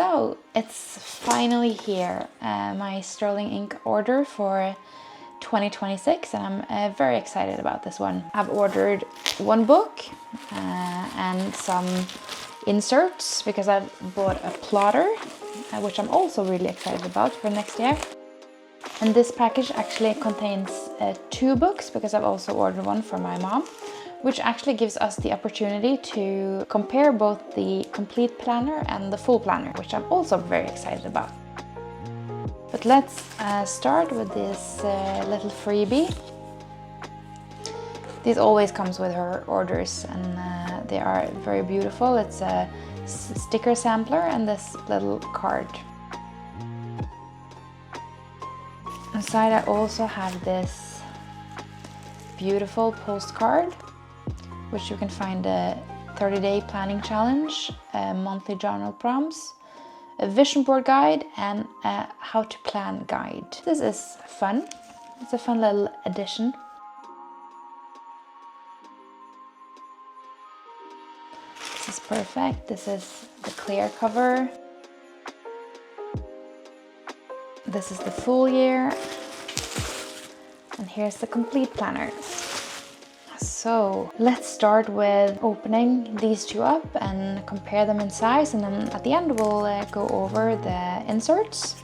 So it's finally here, my Sterling ink order for 2026, and I'm very excited about this one. I've ordered one book and some inserts because I've bought a plotter, which I'm also really excited about for next year. And this package actually contains 2 books because I've also ordered one for my mom, which actually gives us the opportunity to compare both the complete planner and the full planner, which I'm also very excited about. But let's start with this little freebie. This always comes with her orders, and they are very beautiful. It's a sticker sampler and this little card. Inside I also have this beautiful postcard, which you can find a 30-day planning challenge, a monthly journal prompts, a vision board guide, and a how to plan guide. This is fun. It's a fun little addition. This is perfect. This is the clear cover. This is the full year. And here's the complete planner. So let's start with opening these 2 up and compare them in size, and then at the end we'll go over the inserts.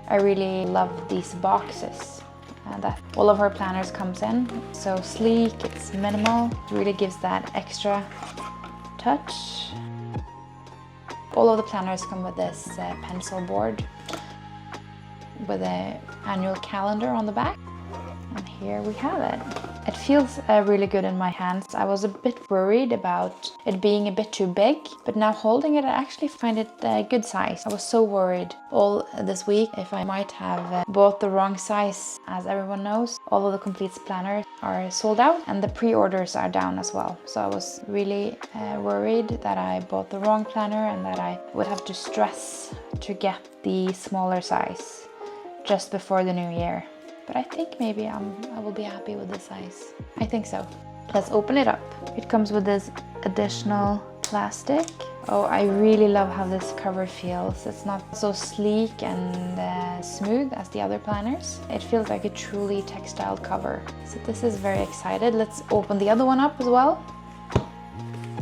I really love these boxes that all of her planners comes in. So sleek, it's minimal, it really gives that extra touch. All of the planners come with this pencil board with an annual calendar on the back. And here we have it. It feels really good in my hands. I was a bit worried about it being a bit too big, but now holding it, I actually find it a good size. I was so worried all this week if I might have bought the wrong size. As everyone knows, all of the complete planners are sold out and the pre-orders are down as well. So I was really worried that I bought the wrong planner and that I would have to stress to get the smaller size just before the new year. But I think maybe I will be happy with this size. I think so. Let's open it up. It comes with this additional plastic. Oh, I really love how this cover feels. It's not so sleek and smooth as the other planners. It feels like a truly textile cover. So this is very excited. Let's open the other one up as well.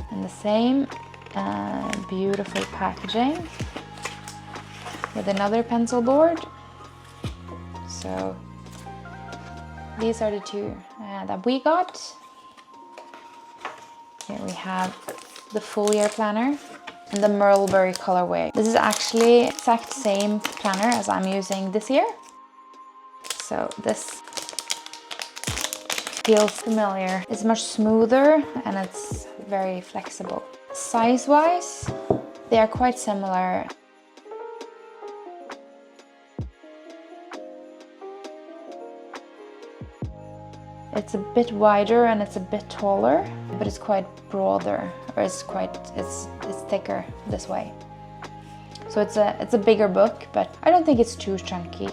And the same beautiful packaging with another pencil board. So these are the 2 that we got. Here we have the full year planner in the Merleberry colorway. This is actually exact same planner as I'm using this year. So this feels familiar. It's much smoother and it's very flexible. Size-wise, they are quite similar. It's a bit wider and it's a bit taller, but it's quite broader, or it's thicker this way. So it's a bigger book, but I don't think it's too chunky.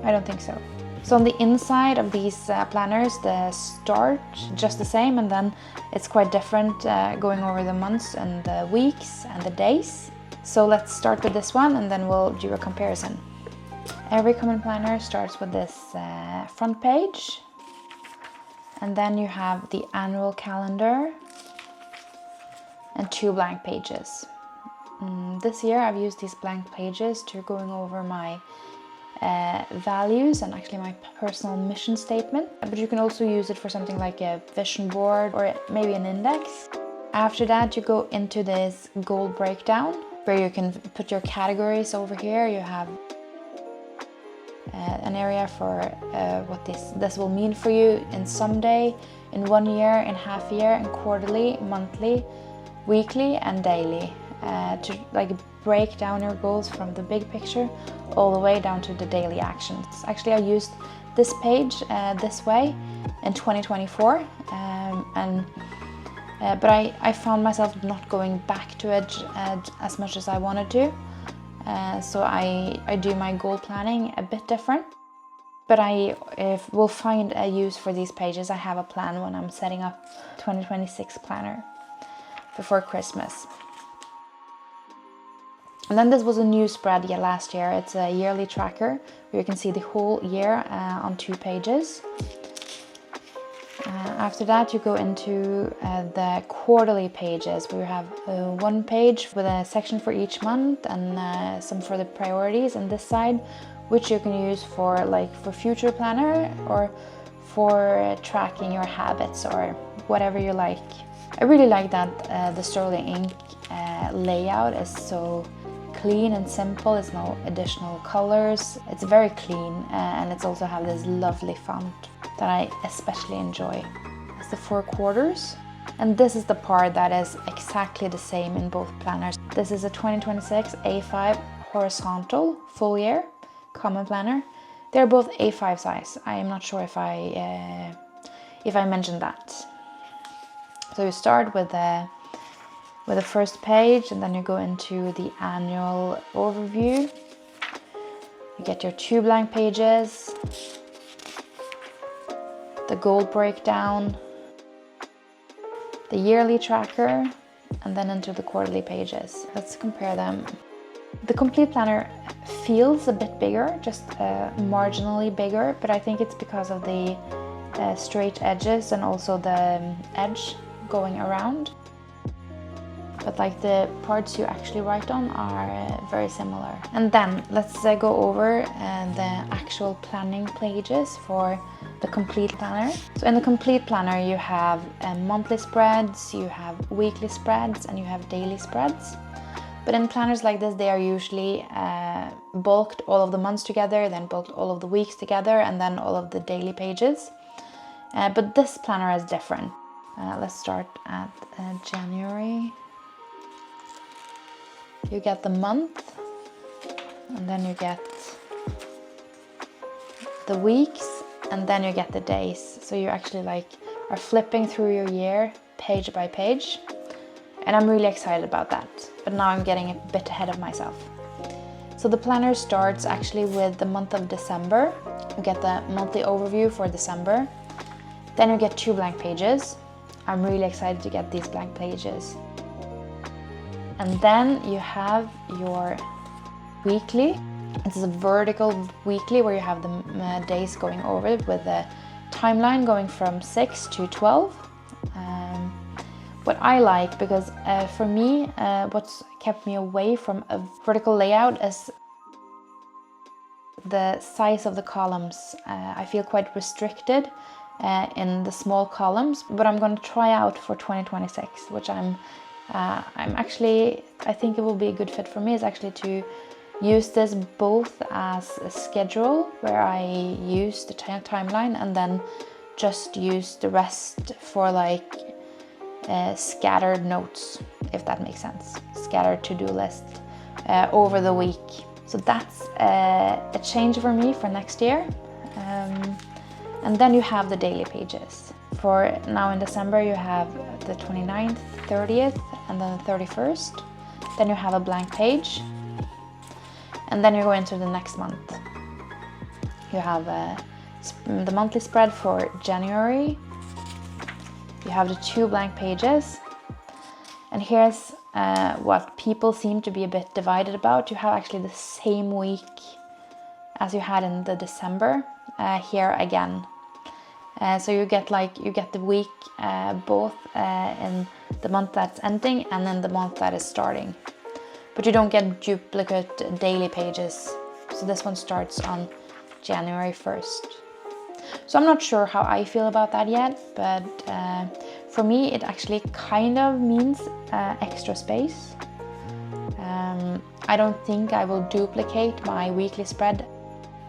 I don't think so. So on the inside of these planners, the start just the same, and then it's quite different going over the months and the weeks and the days. So let's start with this one and then we'll do a comparison. Every common planner starts with this front page, and then you have the annual calendar and 2 blank pages. This year I've used these blank pages to going over my values and actually my personal mission statement, but you can also use it for something like a vision board or maybe an index. After that you go into this goal breakdown where you can put your categories over here. You have an area for what this will mean for you in someday, in 1 year, in half year, in quarterly, monthly, weekly and daily, to like break down your goals from the big picture all the way down to the daily actions. Actually, I used this page this way in 2024, but I found myself not going back to it as much as I wanted to. So I do my goal planning a bit different, but I will find a use for these pages. I have a plan when I'm setting up 2026 planner. before Christmas. And then this was a new spread last year. It's a yearly tracker where you can see the whole year on 2 pages. After that, you go into the quarterly pages, where you have 1 page with a section for each month and some for the priorities on this side, which you can use for future planner or for tracking your habits or whatever you like. I really like that the Sterling ink layout is so clean and simple. It's no additional colors. It's very clean and it's also have this lovely font that I especially enjoy. It's the 4 quarters, and this is the part that is exactly the same in both planners. This is a 2026 A5 horizontal full year common planner. They're both A5 size. I am not sure if I mentioned that. So you start with the first page, and then you go into the annual overview. You get your 2 blank pages, the goal breakdown, the yearly tracker, and then into the quarterly pages. Let's compare them. The complete planner feels a bit bigger, just marginally bigger, but I think it's because of the straight edges and also the edge going around. But like the parts you actually write on are very similar. And then let's go over the actual planning pages for the complete planner. So in the complete planner you have monthly spreads, you have weekly spreads, and you have daily spreads. But in planners like this, they are usually bulked all of the months together, then bulked all of the weeks together, and then all of the daily pages. But this planner is different. Let's start at January. You get the month, and then you get the weeks, and then you get the days. So you actually are flipping through your year page by page. And I'm really excited about that. But now I'm getting a bit ahead of myself. So the planner starts actually with the month of December. You get the monthly overview for December. Then you get 2 blank pages. I'm really excited to get these blank pages. And then you have your weekly. It's a vertical weekly where you have the days going over it with the timeline going from 6 to 12. What I like, because for me, what's kept me away from a vertical layout is the size of the columns. I feel quite restricted in the small columns, but I'm going to try out for 2026, which I'm actually, I think it will be a good fit for me, is actually to use this both as a schedule where I use the timeline and then just use the rest for scattered notes, if that makes sense. Scattered to-do list over the week. So that's a change for me for next year. And then you have the daily pages. For now in December you have the 29th, 30th, and then the 31st. Then you have a blank page. And then you go into the next month. You have the monthly spread for January. You have the 2 blank pages. And here's what people seem to be a bit divided about. You have actually the same week as you had in the December here again. So you get the week both in the month that's ending and in the month that is starting. But you don't get duplicate daily pages. So this one starts on January 1st. So I'm not sure how I feel about that yet, but for me it actually kind of means extra space. I don't think I will duplicate my weekly spread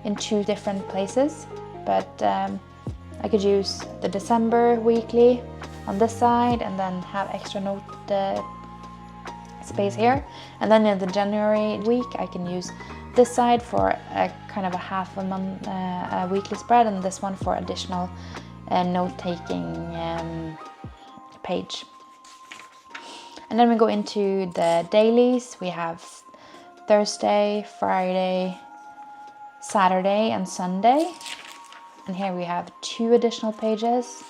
in 2 different places, but I could use the December weekly on this side and then have extra note space here. And then in the January week I can use this side for a kind of a half a month weekly spread, and this one for additional note-taking page. And then we go into the dailies. We have Thursday, Friday, Saturday, and Sunday. And here we have 2 additional pages.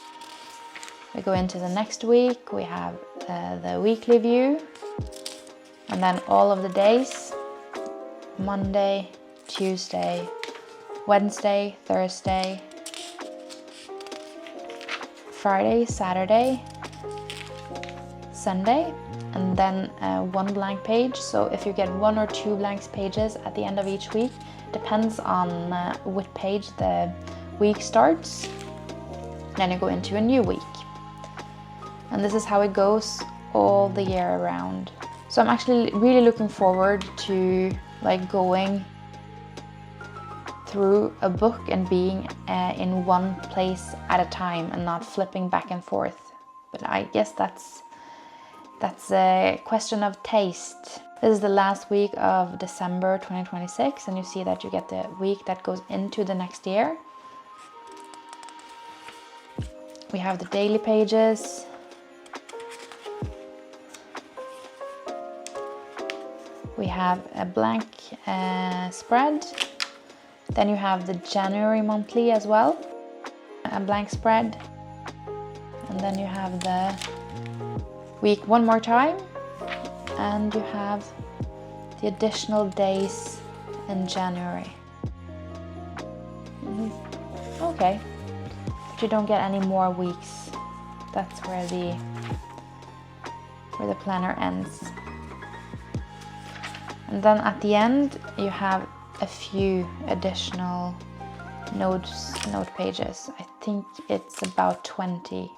We go into the next week. We have the weekly view, and then all of the days: Monday, Tuesday, Wednesday, Thursday, Friday, Saturday, Sunday, and then one blank page. So if you get 1 or 2 blank pages at the end of each week, depends on what page the week starts, then you go into a new week. And this is how it goes all the year around. So I'm actually really looking forward to like going through a book and being in one place at a time and not flipping back and forth. But I guess that's a question of taste. This is the last week of December 2026, and you see that you get the week that goes into the next year. We have the daily pages. We have a blank spread. Then you have the January monthly as well, a blank spread. And then you have the week one more time, and you have the additional days in January. Okay, but you don't get any more weeks. That's where the planner ends. And then at the end you have a few additional note pages. I think it's about 20.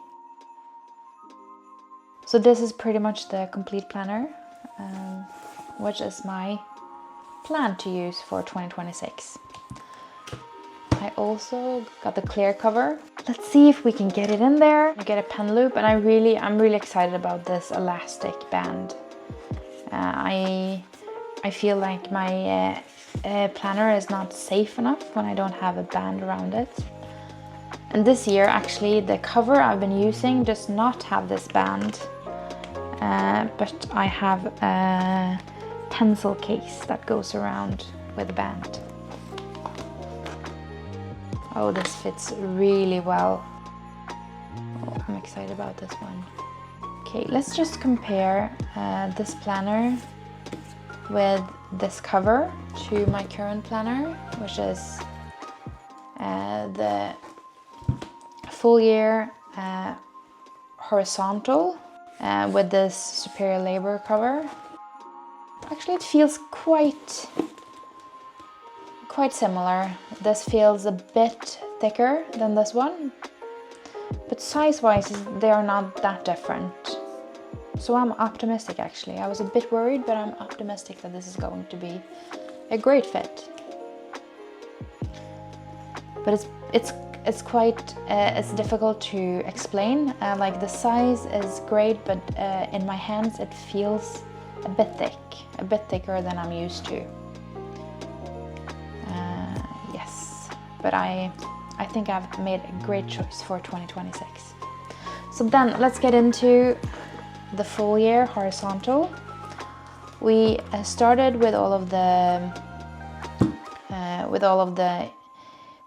So this is pretty much the complete planner, which is my plan to use for 2026. I also got the clear cover. Let's see if we can get it in there. You get a pen loop, and I'm really excited about this elastic band. I feel like my planner is not safe enough when I don't have a band around it. And this year, actually, the cover I've been using does not have this band, but I have a pencil case that goes around with a band. Oh, this fits really well. Oh, I'm excited about this one. Okay, let's just compare this planner with this cover to my current planner, which is the full year horizontal with this superior labor cover. Actually, it feels quite similar. This feels a bit thicker than this one, but size-wise they are not that different. So I'm optimistic actually. I was a bit worried, but I'm optimistic that this is going to be a great fit. But it's quite it's difficult to explain. Like the size is great, but in my hands it feels a bit thicker than I'm used to. Yes, but I think I've made a great choice for 2026. So then let's get into the full year horizontal. We started with all of the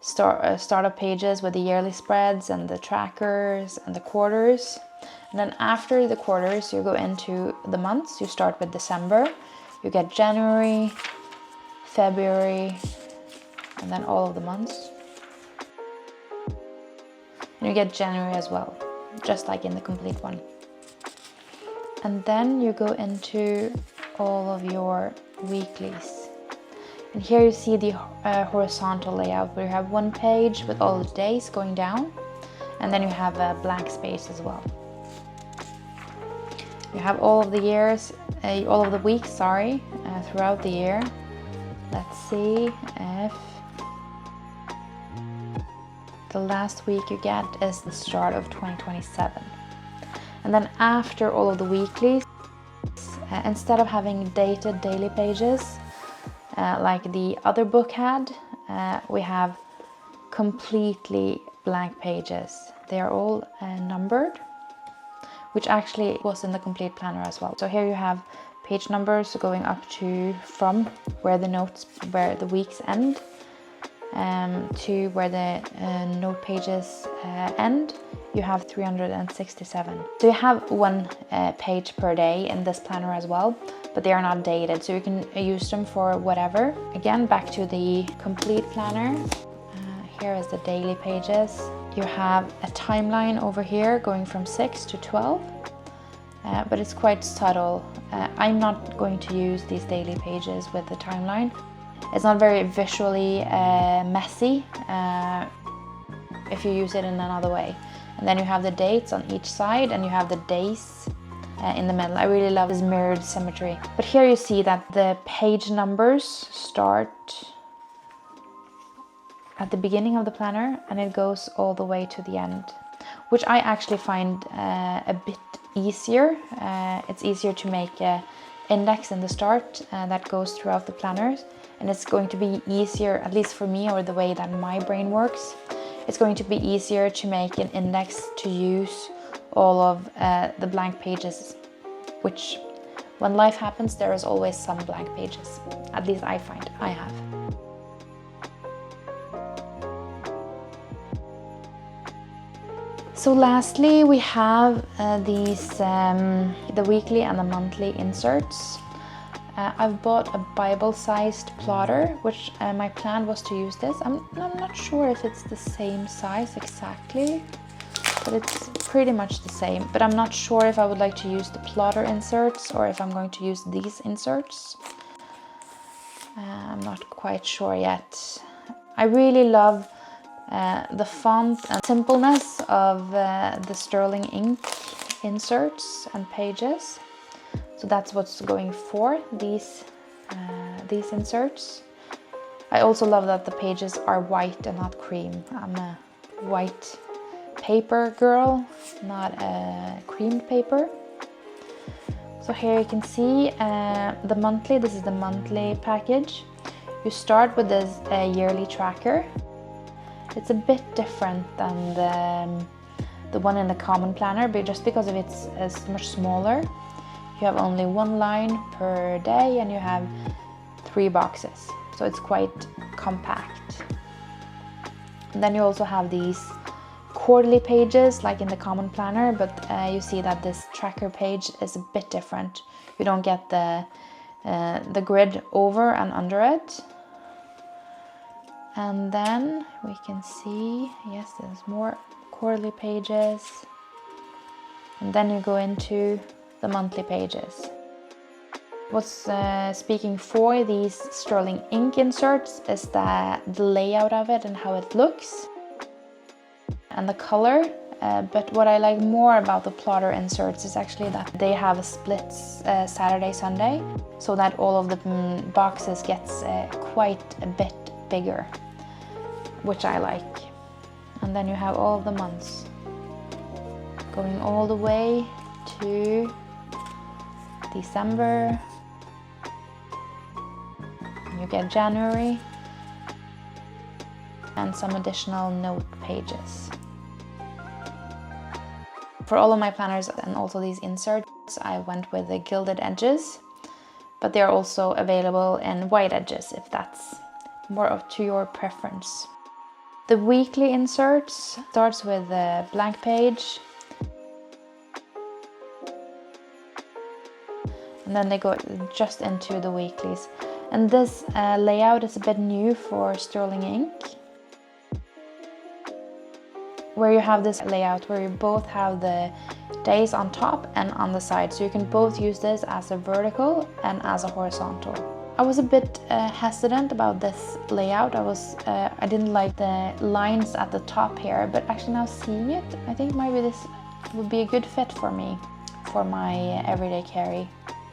startup pages with the yearly spreads and the trackers and the quarters. And then after the quarters, you go into the months. You start with December. You get January, February, and then all of the months. And you get January as well, just like in the complete one. And then you go into all of your weeklies. And here you see the horizontal layout, where you have one page with all the days going down, and then you have a blank space as well. You have all of the years, all of the weeks, throughout the year. Let's see if the last week you get is the start of 2027. And then after all of the weeklies, instead of having dated daily pages like the other book had, we have completely blank pages. They are all numbered, which actually was in the complete planner as well. So here you have page numbers going up to from where the weeks end, to where the note pages end, you have 367. So you have one page per day in this planner as well, but they are not dated, so you can use them for whatever. Again, back to the complete planner. Here is the daily pages. You have a timeline over here going from 6 to 12, but it's quite subtle. I'm not going to use these daily pages with the timeline. It's not very visually messy if you use it in another way. And then you have the dates on each side, and you have the days in the middle. I really love this mirrored symmetry. But here you see that the page numbers start at the beginning of the planner and it goes all the way to the end, which I actually find a bit easier. It's easier to make an index in the start that goes throughout the planners, and it's going to be easier, at least for me, or the way that my brain works, it's going to be easier to make an index to use all of the blank pages, which when life happens, there is always some blank pages. At least I find I have. So lastly, we have these, the weekly and the monthly inserts. I've bought a Bible-sized plotter, which my plan was to use this. I'm not sure if it's the same size exactly, but it's pretty much the same. But I'm not sure if I would like to use the plotter inserts or if I'm going to use these inserts. I'm not quite sure yet. I really love the font and simpleness of the sterling ink inserts and pages. So that's what's going for these inserts. I also love that the pages are white and not cream. I'm a white paper girl, not a creamed paper. So here you can see the monthly. This is the monthly package. You start with this yearly tracker. It's a bit different than the one in the common planner, but just because of it's much smaller. You have only one line per day and you have 3 boxes, so it's quite compact. And then you also have these quarterly pages like in the common planner, but you see that this tracker page is a bit different. You don't get the grid over and under it. And then we can see, yes, there's more quarterly pages. And then you go into the monthly pages. What's speaking for these sterling ink inserts is the layout of it and how it looks and the color. But what I like more about the plotter inserts is actually that they have a split Saturday, Sunday, so that all of the boxes gets quite a bit bigger, which I like. And then you have all of the months going all the way to December. You get January and some additional note pages. For all of my planners and also these inserts, I went with the gilded edges, but they are also available in white edges if that's more up to your preference. The weekly inserts starts with a blank page, and then they go just into the weeklies. And this layout is a bit new for sterling ink, where you have this layout where you both have the days on top and on the side, so you can both use this as a vertical and as a horizontal. I was a bit hesitant about this layout. I didn't like the lines at the top here, but actually now seeing it, I think maybe this would be a good fit for me, for my everyday carry.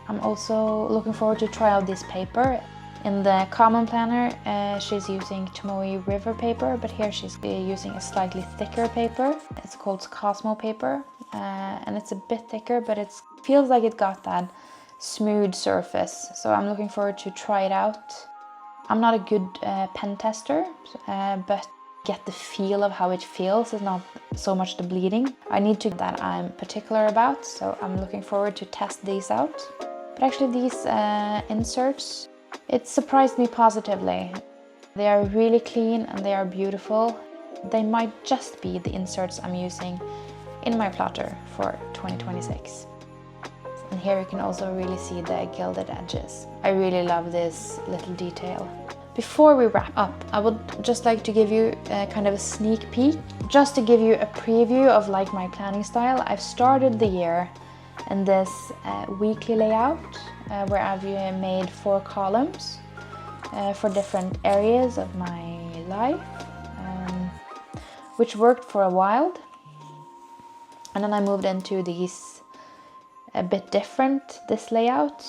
I'm also looking forward to try out this paper. In the common planner, she's using Tomoe River paper, but here she's using a slightly thicker paper. It's called Cosmo paper, and it's a bit thicker, but it feels like it got that smooth surface, so I'm looking forward to try it out. I'm not a good pen tester, but get the feel of how it feels. It's not so much the bleeding. I need to that I'm particular about, so I'm looking forward to test these out. But actually these inserts, it surprised me positively. They are really clean and they are beautiful. They might just be the inserts I'm using in my plotter for 2026. And here you can also really see the gilded edges. I really love this little detail. Before we wrap up, I would just like to give you kind of a sneak peek, just to give you a preview of like my planning style. I've started the year in this weekly layout where I've made 4 columns for different areas of my life, which worked for a while. And then I moved into these a bit different, this layout.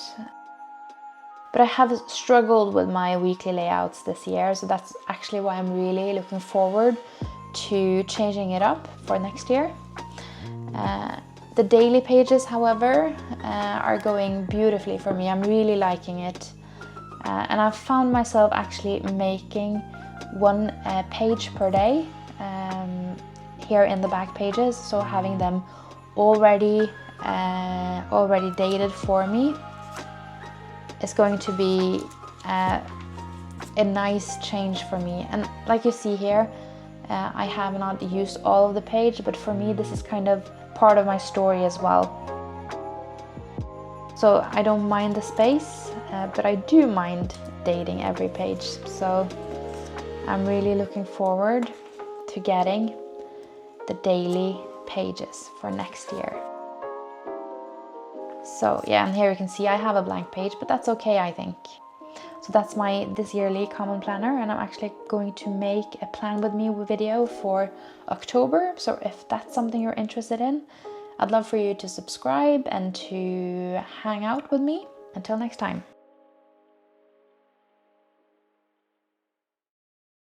But I have struggled with my weekly layouts this year, so that's actually why I'm really looking forward to changing it up for next year. The daily pages, however, are going beautifully for me. I'm really liking it. And I've found myself actually making 1 page per day here in the back pages, so having them already dated for me is going to be a nice change for me. And like you see here, I have not used all of the page, but for me this is kind of part of my story as well. So I don't mind the space, but I do mind dating every page. So I'm really looking forward to getting the daily pages for next year. So yeah, and here you can see I have a blank page, but that's okay, I think. So that's my this yearly common planner, and I'm actually going to make a plan with me video for October. So if that's something you're interested in, I'd love for you to subscribe and to hang out with me. Until next time.